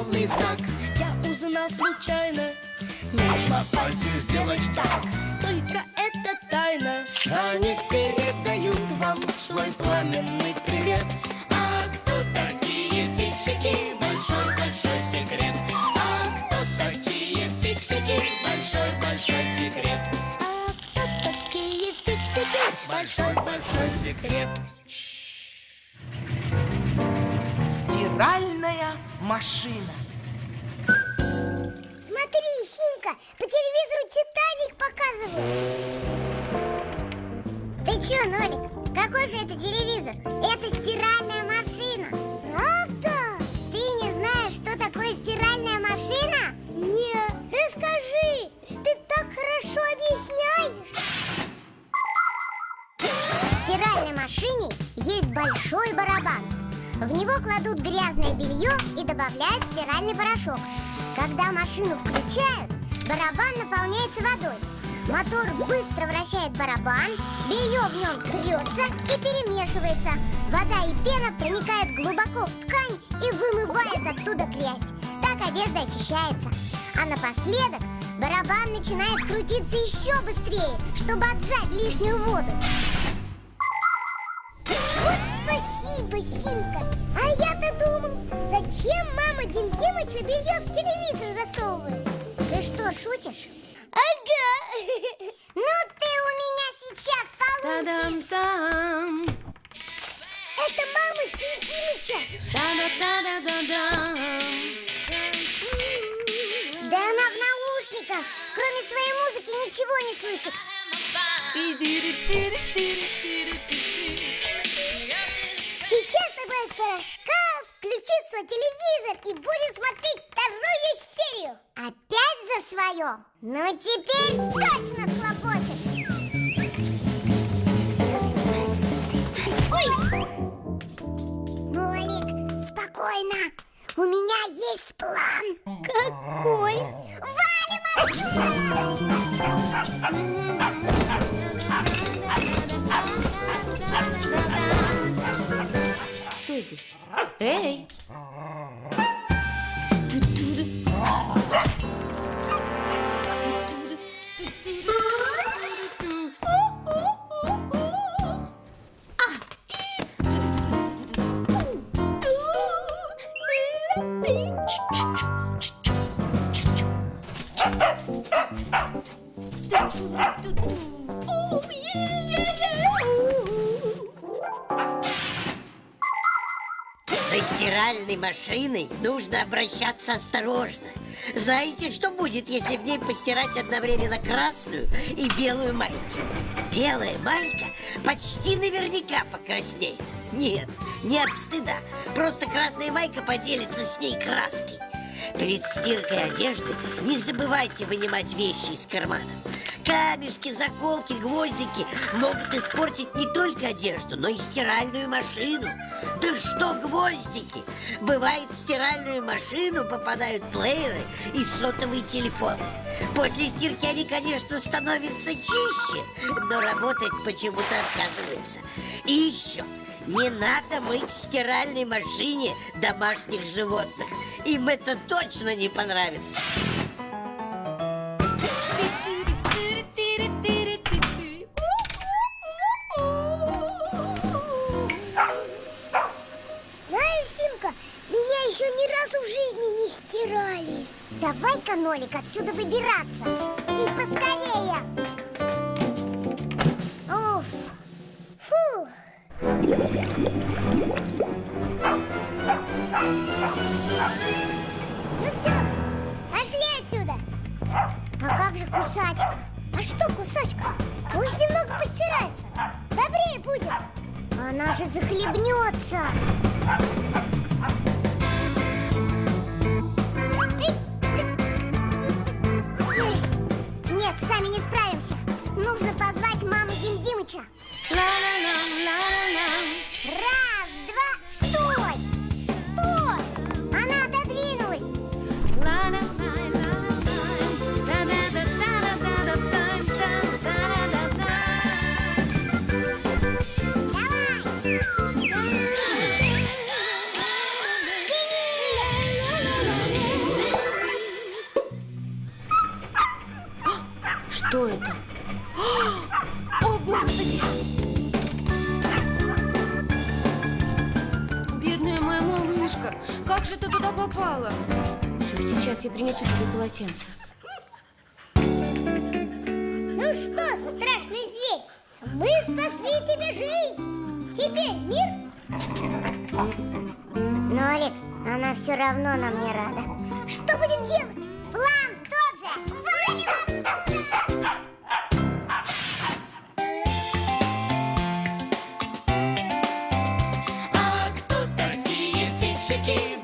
любовный знак. Я узнал случайно, Нужно пальцы сделать так. только это тайна. Они передают вам свой пламенный привет. А кто такие фиксики? Большой-большой секрет. А кто такие фиксики? Большой-большой секрет. А кто такие фиксики? Большой-большой секрет. Стиральная машина. Смотри, Синка, по телевизору «Титаник» показывают. Ты чё, Нолик, какой же это телевизор? Это стиральная машина. Правда? Ты не знаешь, что такое стиральная машина? Не, расскажи, ты так хорошо объясняешь. В стиральной машине есть большой барабан. В него кладут грязное белье и добавляют стиральный порошок. Когда машину включают, барабан наполняется водой. Мотор быстро вращает барабан, белье в нем трется и перемешивается. Вода и пена проникают глубоко в ткань и вымывают оттуда грязь. Так одежда очищается. А напоследок барабан начинает крутиться еще быстрее, чтобы отжать лишнюю воду. Вот спасибо, Симка. А я-то думал, зачем мама Дим Димыча белье в телевизор засовывает? Ты что, шутишь? Ага. Ну ты у меня сейчас получишь. Та-дам-там, Это мама Дим Димыча. та-да-та-да-да-дам. Да она в наушниках. Кроме своей музыки ничего не слышит. Сейчас добавит порошка, включит свой телевизор и будет смотреть вторую серию. Опять за свое? Ну теперь точно схлопочешь. Ой! Нолик, спокойно. У меня есть план. Какой? Валим Кто здесь? Эй! Со стиральной машиной нужно обращаться осторожно. Знаете, что будет, если в ней постирать одновременно красную и белую майки? Белая майка почти наверняка покраснеет. Нет, не от стыда. Просто красная майка поделится с ней краской. Перед стиркой одежды не забывайте вынимать вещи из карманов. Камешки, заколки, гвоздики могут испортить не только одежду, но и стиральную машину. Да что гвоздики! Бывает, в стиральную машину попадают плееры и сотовые телефоны. После стирки они, конечно, становятся чище, но работать почему-то отказываются. И еще, не надо мыть в стиральной машине домашних животных. Им это точно не понравится. Знаешь, Симка, меня еще ни разу в жизни не стирали. Давай-ка, Нолик, отсюда выбираться. И поскорее. Уф. Фух. Ну все, пошли отсюда. А как же кусачка? А что кусачка? Пусть немного постирается. Добрее будет. Она же захлебнется. Нет, сами не справимся. Нужно позвать маму Дим Димыча. Раз, два, стой! Стой! Она отодвинулась. Давай! как же ты туда попала? Все, сейчас я принесу тебе полотенце. Ну что, страшный зверь, мы спасли тебе жизнь. Теперь мир. Но, Олег, она все равно нам не рада. Что будем делать? План тот же. Валим отсюда! А кто такие фиксики?